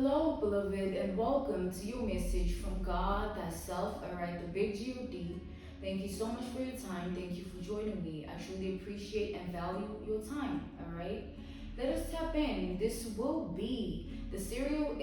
Hello, beloved, and welcome to your message from God, thyself, alright, the big God. Thank you so much for your time. Thank you for joining me. I truly appreciate and value your time, alright? Let us tap in. This will be the serial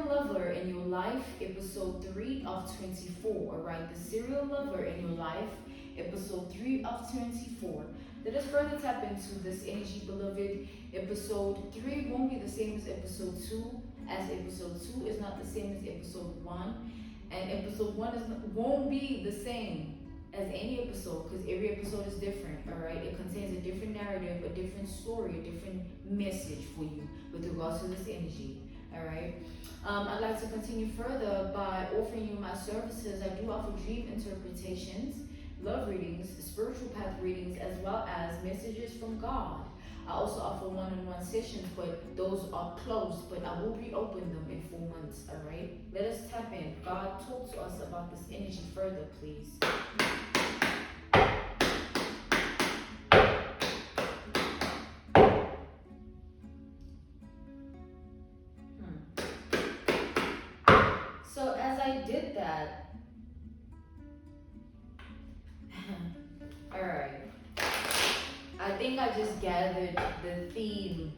lover in your life, episode 3 of 24, alright? The serial lover in your life, episode 3 of 24. Let us further tap into this energy, beloved. Episode 3 won't be the same as episode 2, as episode 2 is not the same as episode 1, and episode 1 won't be the same as any episode, because every episode is different, alright? It contains a different narrative, a different story, a different message for you with regards to this energy, alright? I'd like to continue further by offering you my services. I do offer dream interpretations, love readings, spiritual path readings, as well as messages from God. I also offer one-on-one sessions, but those are closed, but I will reopen them in 4 months, all right? Let us tap in. God, talk to us about this energy further, please. So as I did that, all right. I think I just gathered the theme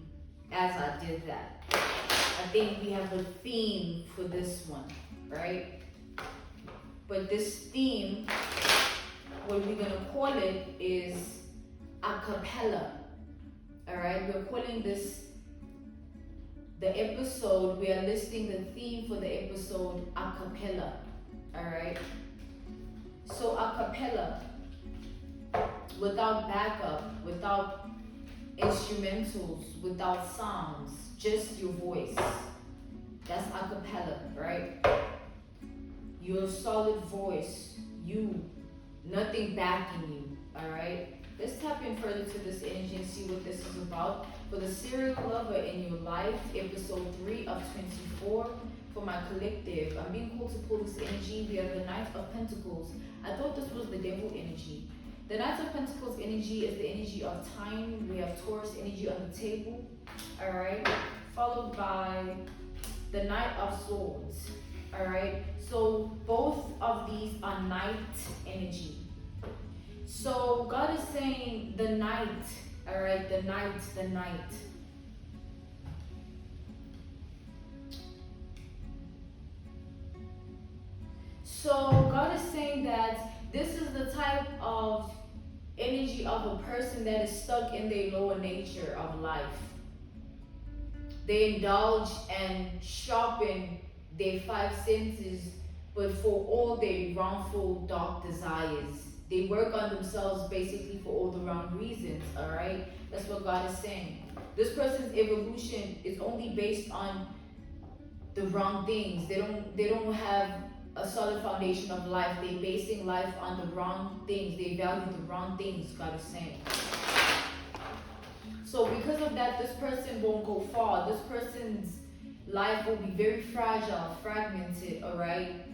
as I did that. I think we have a theme for this one, right? But this theme, what we're gonna call it is a cappella. All right, we're calling this the episode. We are listing the theme for the episode a cappella. All right. So a cappella, without backup, without instrumentals, without sounds, just your voice. That's a cappella, right? Your solid voice, you, nothing backing you, all right? Let's tap in further to this energy and see what this is about. For the serial lover in your life, episode 3 of 24. For my collective, I'm being called to pull this energy. We have the Knight of Pentacles. I thought this was the devil energy. The Knight of Pentacles energy is the energy of time. We have Taurus energy on the table, all right? Followed by the Knight of Swords, all right? So both of these are night energy. So God is saying the night, all right? The night, the night. So God is saying that this is the type of energy of a person that is stuck in their lower nature of life. They indulge and sharpen their 5 senses, but for all their wrongful, dark desires. They work on themselves basically for all the wrong reasons, all right? That's what God is saying. This person's evolution is only based on the wrong things. They don't have a solid foundation of life. They're basing life on the wrong things. They value the wrong things, God is saying. So because of that, this person won't go far. This person's life will be very fragile, fragmented, all right?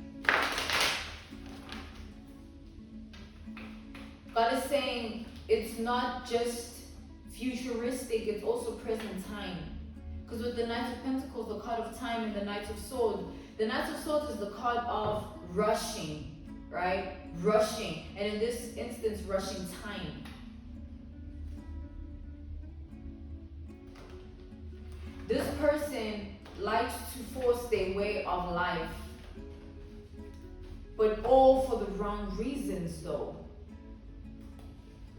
God is saying it's not just futuristic, it's also present time. Because with the Knight of Pentacles, the card of time, and the Knight of Swords, the Knight of Swords is the card of rushing, right? Rushing. And in this instance, rushing time. This person likes to force their way of life, but all for the wrong reasons though.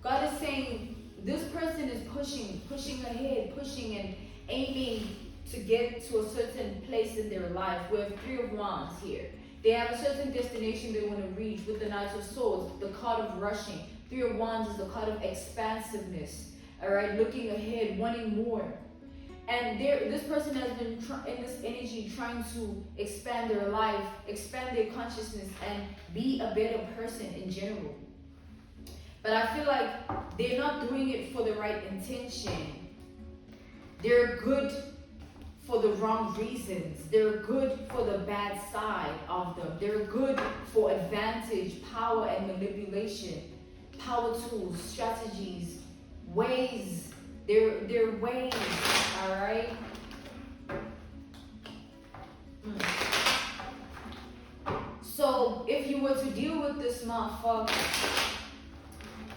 God is saying this person is pushing ahead, pushing and aiming to get to a certain place in their life. We have 3 of Wands here. They have a certain destination they want to reach with the Knight of Swords, the card of rushing. 3 of Wands is the card of expansiveness, all right, looking ahead, wanting more. And this person has been in this energy trying to expand their life, expand their consciousness, and be a better person in general. But I feel like they're not doing it for the right intention. They're good for the wrong reasons. They're good for the bad side of them. They're good for advantage, power, and manipulation. Power tools, strategies, ways. They're ways, all right? So if you were to deal with this motherfucker,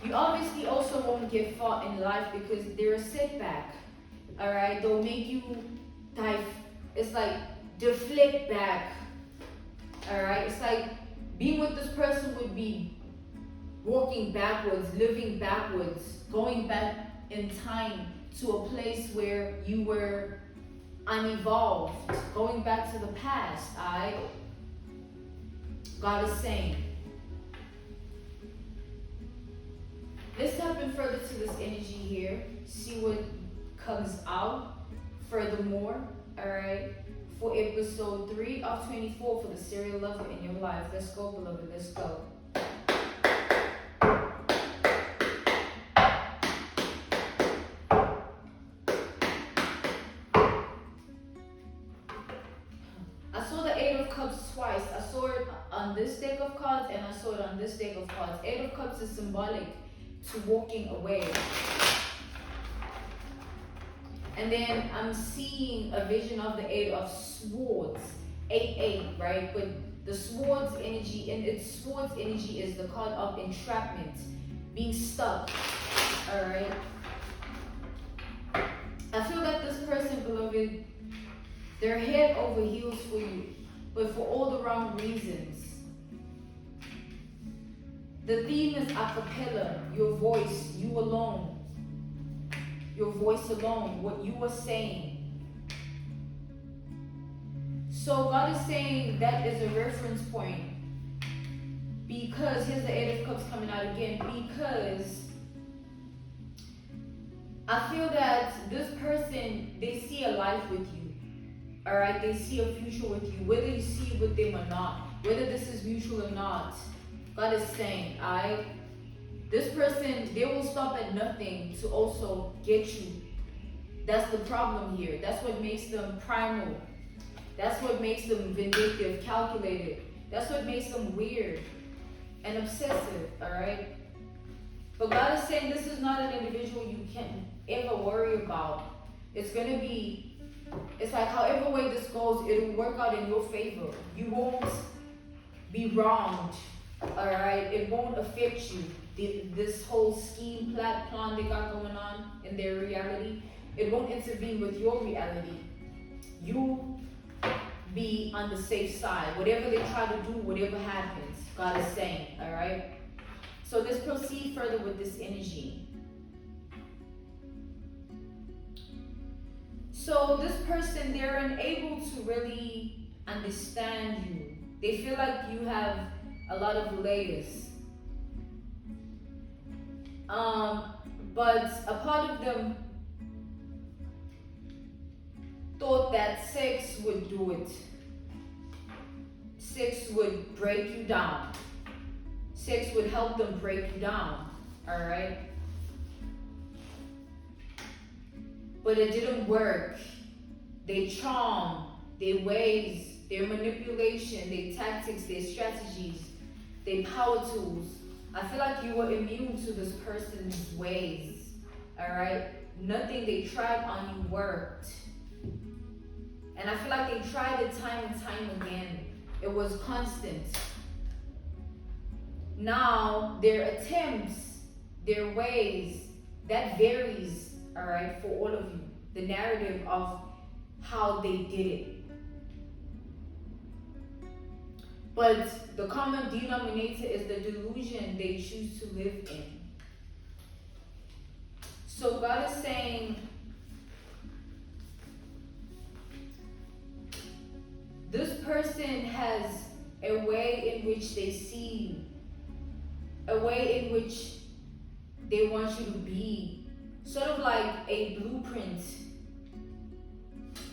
you obviously also won't get far in life because they're a setback. Alright? They'll make you dive. It's like deflect back. Alright? It's like being with this person would be walking backwards, living backwards, going back in time to a place where you were unevolved, going back to the past. Alright? God is saying, let's tap in further to this energy here, see what comes out furthermore. Alright, for episode 3 of 24 for the serial lover in your life. Let's go, beloved, let's go. I saw the 8 of Cups twice. I saw it on this deck of cards and I saw it on this deck of cards. 8 of Cups is symbolic to walking away. And then I'm seeing a vision of the 8 of Swords. 8, right? But the Swords energy, and its Swords energy is the card of entrapment, being stuck. Alright? I feel that this person, beloved, they're head over heels for you, but for all the wrong reasons. The theme is a cappella, your voice, you alone. Your voice alone, what you are saying. So God is saying that is a reference point. Because, here's the 8 of Cups coming out again, because I feel that this person, they see a life with you. Alright, they see a future with you, whether you see it with them or not, whether this is mutual or not. God is saying, this person, they will stop at nothing to also get you. That's the problem here. That's what makes them primal. That's what makes them vindictive, calculated. That's what makes them weird and obsessive, alright? But God is saying this is not an individual you can ever worry about. It's going to be, it's like however way this goes, it'll work out in your favor. You won't be wronged, alright? It won't affect you. This whole scheme, plan they got going on in their reality, it won't intervene with your reality. You be on the safe side. Whatever they try to do, whatever happens, God is saying, alright? So let's proceed further with this energy. So this person, they're unable to really understand you. They feel like you have a lot of layers. But a part of them thought that sex would do it. Sex would break you down. Sex would help them break you down, alright? But it didn't work. Their charm, their ways, their manipulation, their tactics, their strategies, their power tools. I feel like you were immune to this person's ways, alright? Nothing they tried on you worked. And I feel like they tried it time and time again. It was constant. Now, their attempts, their ways, that varies, alright, for all of you. The narrative of how they did it. But the common denominator is the delusion they choose to live in. So God is saying, this person has a way in which they see you, a way in which they want you to be, sort of like a blueprint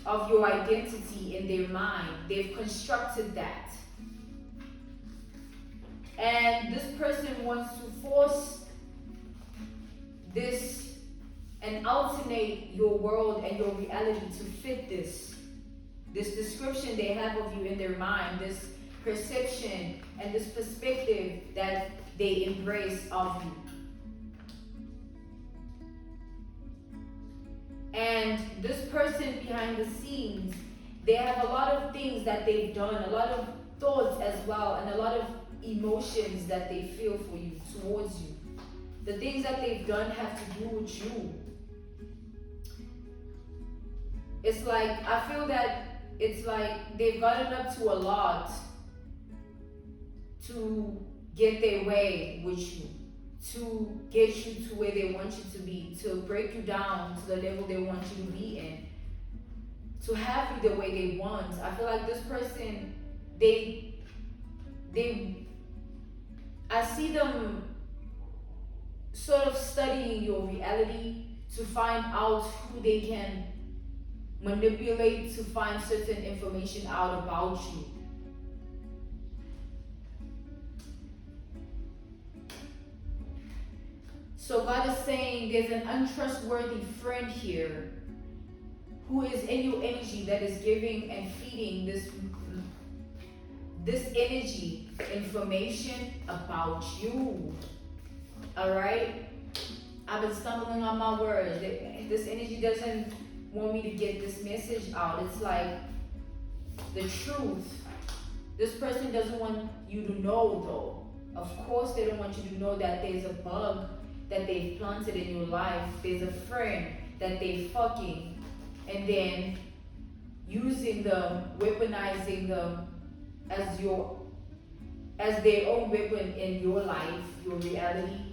of your identity in their mind. They've constructed that. And this person wants to force this and alternate your world and your reality to fit this description they have of you in their mind, this perception and this perspective that they embrace of you. And this person behind the scenes, they have a lot of things that they've done, a lot of thoughts as well, and a lot of emotions that they feel for you, towards you. The things that they've done have to do with you. It's like, I feel that it's like they've gotten up to a lot to get their way with you, to get you to where they want you to be, to break you down to the level they want you to be in, to have you the way they want. I feel like this person, I see them sort of studying your reality to find out who they can manipulate to find certain information out about you. So God is saying there's an untrustworthy friend here who is in your energy that is giving and feeding this energy information about you. Alright? I've been stumbling on my words. This energy doesn't want me to get this message out. It's like the truth. This person doesn't want you to know though. Of course they don't want you to know that there's a bug that they've planted in your life. There's a friend that they fucking, and then using them, weaponizing them as their own weapon in your life, your reality.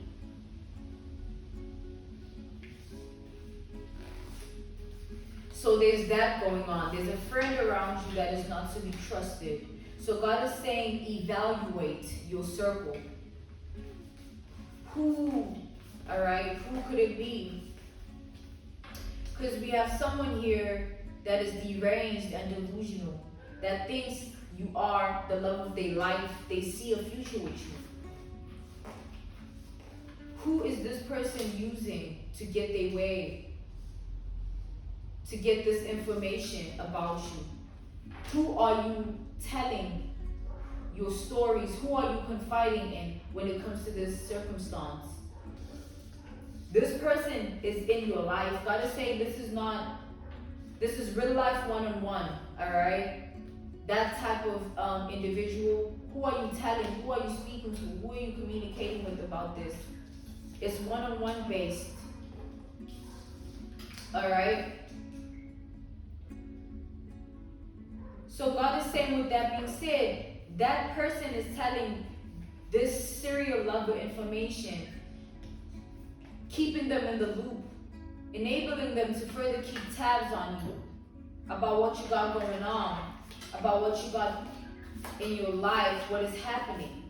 So there's that going on. There's a friend around you that is not to be trusted. So God is saying, evaluate your circle. Who, alright, who could it be? Because we have someone here that is deranged and delusional, that thinks you are the love of their life. They see a future with you. Who is this person using to get their way? To get this information about you? Who are you telling your stories? Who are you confiding in when it comes to this circumstance? This person is in your life. God is saying this is real life one-on-one, alright? That type of individual. Who are you telling? Who are you speaking to? Who are you communicating with about this? It's one-on-one based. Alright? So God is saying, with that being said, that person is telling this serial lover information, keeping them in the loop, enabling them to further keep tabs on you about what you got going on, about what you got in your life, what is happening.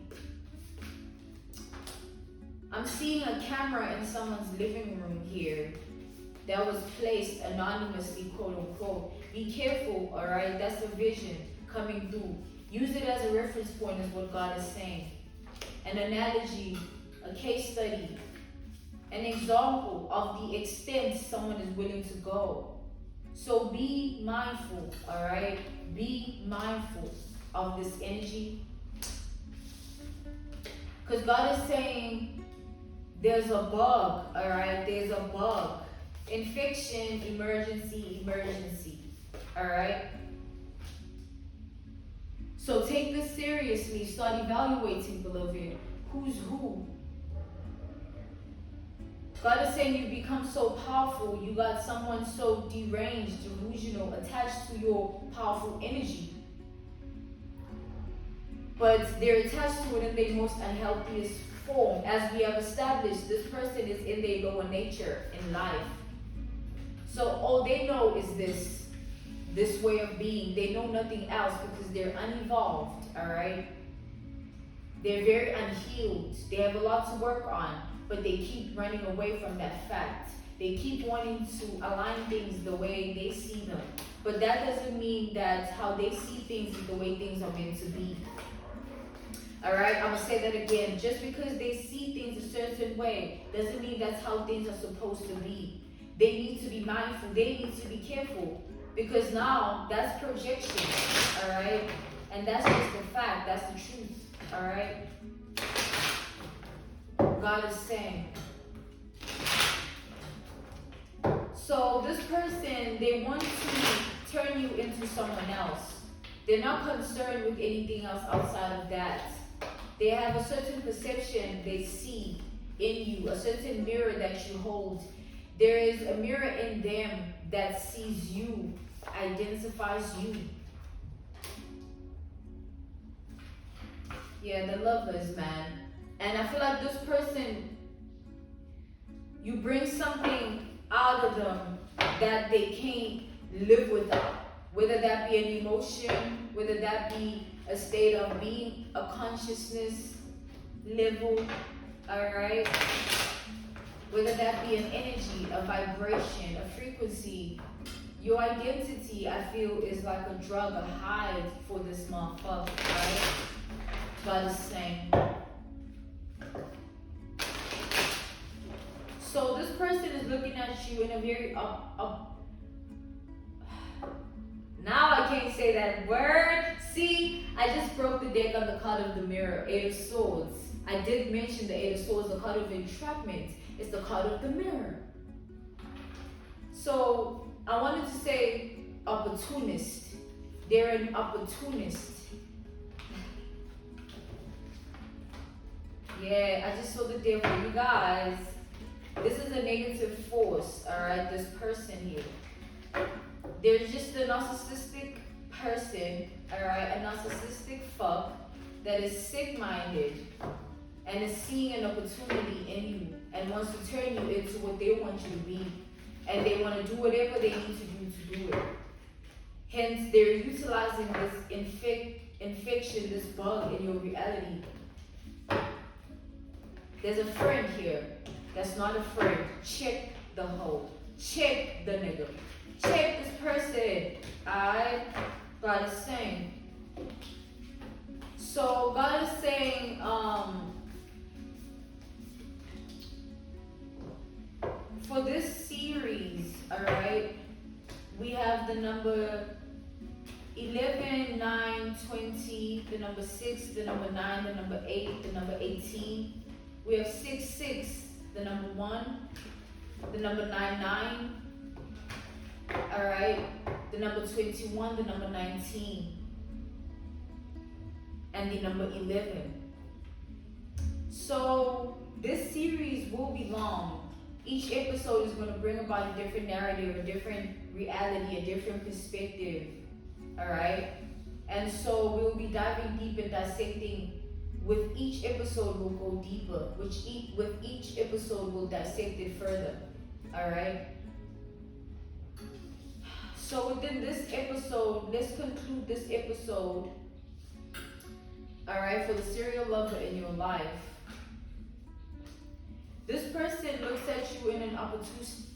I'm seeing a camera in someone's living room here that was placed anonymously, quote unquote. Be careful, alright? That's a vision coming through. Use it as a reference point is what God is saying. An analogy, a case study, an example of the extent someone is willing to go. So be mindful, alright? Be mindful of this energy. Because God is saying there's a bug, alright? There's a bug. Infection, emergency, alright? So take this seriously. Start evaluating, beloved. Who's who? God is saying you become so powerful. You got someone so deranged, delusional, attached to your powerful energy. But they're attached to it in their most unhealthiest form. As we have established, this person is in their lower nature in life. So all they know is this way of being. They know nothing else because they're unevolved, alright? They're very unhealed. They have a lot to work on, but they keep running away from that fact. They keep wanting to align things the way they see them. But that doesn't mean that how they see things is the way things are meant to be. Alright, I'm going to say that again. Just because they see things a certain way doesn't mean that's how things are supposed to be. They need to be mindful. They need to be careful. Because now, that's projection. Alright? And that's just the fact. That's the truth. Alright? God is saying. So this person, they want to turn you into someone else. They're not concerned with anything else outside of that. They have a certain perception they see in you, a certain mirror that you hold. There is a mirror in them that sees you, identifies you. Yeah, the lovers, man. And I feel like this person, you bring something out of them that they can't live without. Whether that be an emotion, whether that be a state of being, a consciousness level, alright? Whether that be an energy, a vibration, a frequency. Your identity, I feel, is like a drug, a high for this motherfucker, right? God is saying. So this person is looking at you in a very now I can't say that word. See, I just broke the deck on the card of the mirror, Eight of Swords. I did mention the Eight of Swords, the card of entrapment. It's the card of the mirror. So I wanted to say opportunist. They're an opportunist. Yeah, I just saw the devil. You guys, this is a negative force, alright? This person here. There's just a narcissistic person, alright? A narcissistic fuck that is sick-minded and is seeing an opportunity in you and wants to turn you into what they want you to be. And they want to do whatever they need to do it. Hence, they're utilizing this infection, this bug in your reality. There's a friend here that's not a friend. Check the hoe. Check the nigga. Check this person. Alright? God is saying. So God is saying, for this series, alright, we have the number 11, 9, 20, the number 6, the number 9, the number 8, the number 18. We have 6, 6, the number 1, the number 9, 9. Alright, the number 21, the number 19, and the number 11. So this series will be long. Each episode is going to bring about a different narrative, a different reality, a different perspective. Alright? And so we'll be diving deep and dissecting. With each episode, we'll go deeper. With each episode, we'll dissect it further. Alright? So within this episode, let's conclude this episode. Alright, for the serial lover in your life. This person looks at you in an opportunist,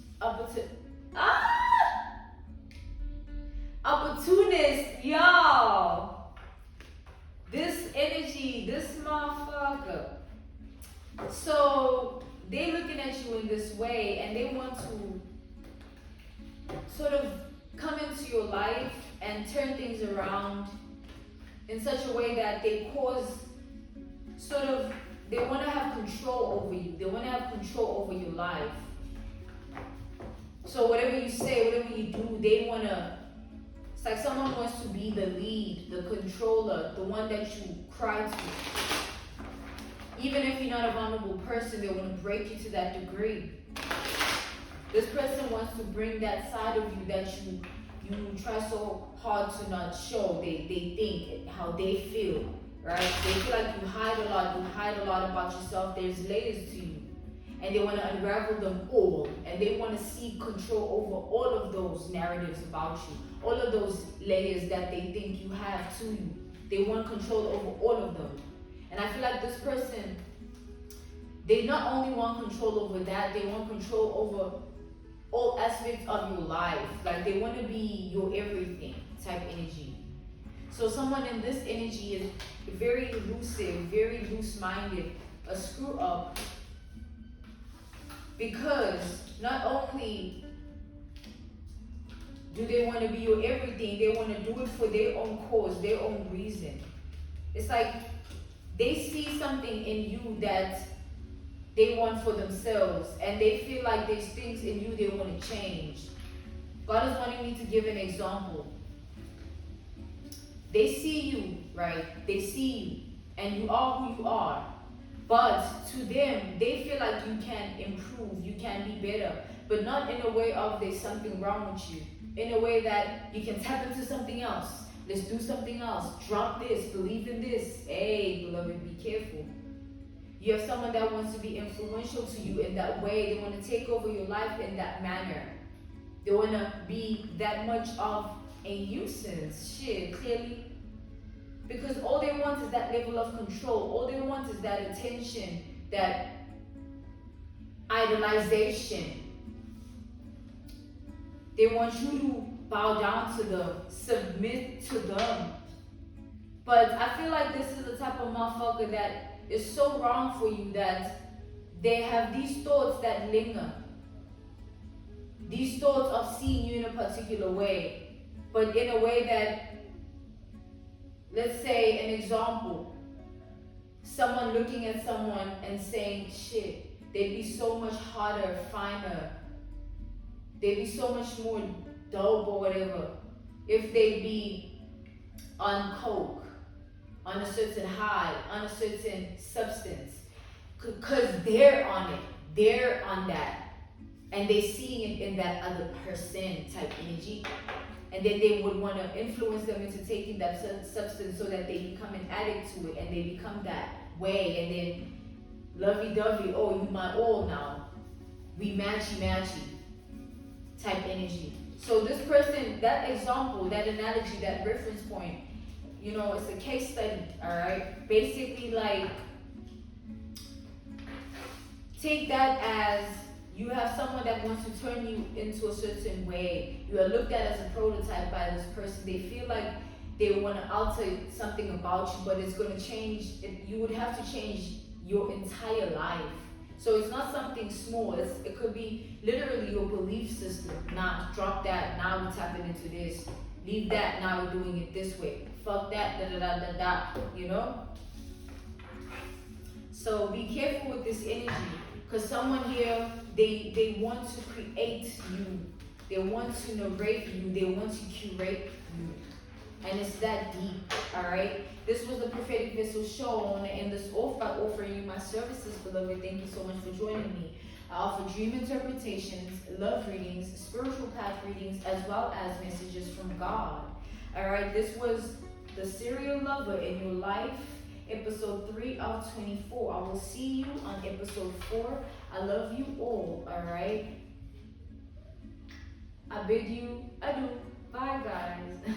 y'all. This energy, this motherfucker. So they looking at you in this way and they want to sort of come into your life and turn things around in such a way that they cause they want to have control over you. They want to have control over your life. So whatever you say, whatever you do, they want to, it's like someone wants to be the lead, the controller, the one that you cry to. Even if you're not a vulnerable person, they want to break you to that degree. This person wants to bring that side of you that you try so hard to not show. They think how they feel, right? They feel like you hide a lot about yourself. There's layers to you. And they want to unravel them all. And they want to seek control over all of those narratives about you. All of those layers that they think you have to you. They want control over all of them. And I feel like this person, they not only want control over that, they want control over all aspects of your life. Like they want to be your everything type energy. So someone in this energy is very elusive, very loose-minded, a screw up. Because not only do they want to be your everything, they want to do it for their own cause, their own reason. It's like they see something in you that they want for themselves, and they feel like there's things in you they want to change. God is wanting me to give an example. They see you, right? They see you, and you are who you are. But to them, they feel like you can improve, you can be better, but not in a way of there's something wrong with you. In a way that you can tap into something else. Let's do something else. Drop this, believe in this. Hey, beloved, be careful. You have someone that wants to be influential to you in that way. They want to take over your life in that manner. They want to be that much of a nuisance. Shit, clearly. Because all they want is that level of control. All they want is that attention, that idolization. They want you to bow down to them, submit to them. But I feel like this is the type of motherfucker that is so wrong for you that they have these thoughts that linger. These thoughts of seeing you in a particular way, but in a way that, let's say an example, someone looking at someone and saying, shit, they'd be so much hotter, finer, they'd be so much more dope or whatever if they'd be on coke, on a certain high, on a certain substance, because they're on it, they're on that, and they're seeing it in that other person type energy. And then they would want to influence them into taking that substance so that they become an addict to it and they become that way. And then lovey-dovey, oh, you my all now. We matchy-matchy type energy. So this person, that example, that analogy, that reference point, you know, it's a case study, all right? Basically, like, take that as you have someone that wants to turn you into a certain way. You are looked at as a prototype by this person. They feel like they want to alter something about you, but it's going to change. You would have to change your entire life. So it's not something small. It could be literally your belief system. Nah, drop that. Now we're tapping into this. Leave that. Now we're doing it this way. Fuck that. Da da da da da. You know. So be careful with this energy. Because someone here, they want to create you. They want to narrate you. They want to curate you. And it's that deep, all right? This was the Prophetic Vessel Show. I want to end this off by offering you my services, beloved. Thank you so much for joining me. I offer dream interpretations, love readings, spiritual path readings, as well as messages from God. All right, this was the Serial Lover in your life. Episode 3 of 24. I will see you on episode 4. I love you all right? I bid you adieu. Bye, guys.